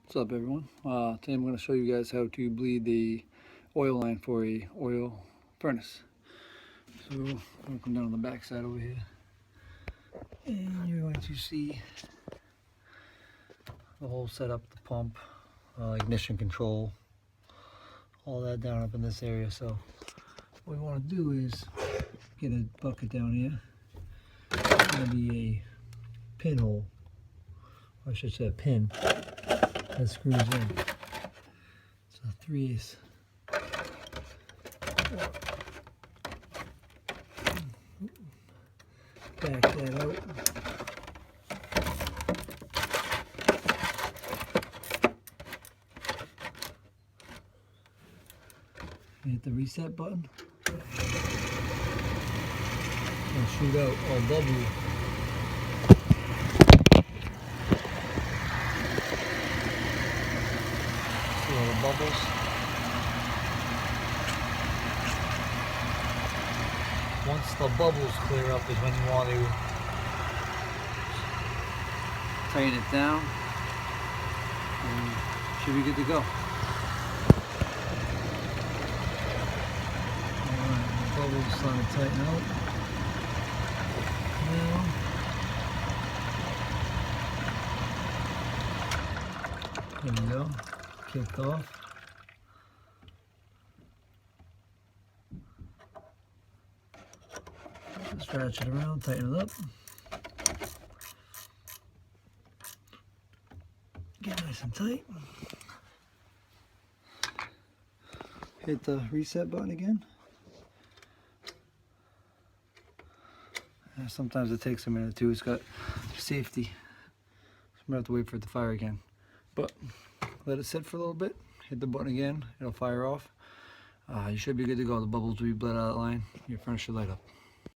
What's up, everyone? Today I'm going to show you guys how to bleed the oil line for a oil furnace. So I'm going to come down on the back side over here, and you're going to see the whole setup, the pump, ignition control, all that down up in this area. So what we want to do is get a bucket down here. It's going to be a pinhole, or I should say a pin that screws in. It's a 3/8. Back that out. Hit the reset button. It'll shoot out all bubbles. See all the bubbles? Once the bubbles clear up is when you want to tighten it down, and should be good to go. Alright, the bubbles starting to tighten out. Now, there we go, kicked off. Just ratchet it around, tighten it up. Get nice and tight. Hit the reset button again. Sometimes it takes a minute too. It's got safety. So I'm gonna have to wait for it to fire again. But let it sit for a little bit. Hit the button again. It'll fire off. You should be good to go. The bubbles will be bled out of the line. Your furnace should light up.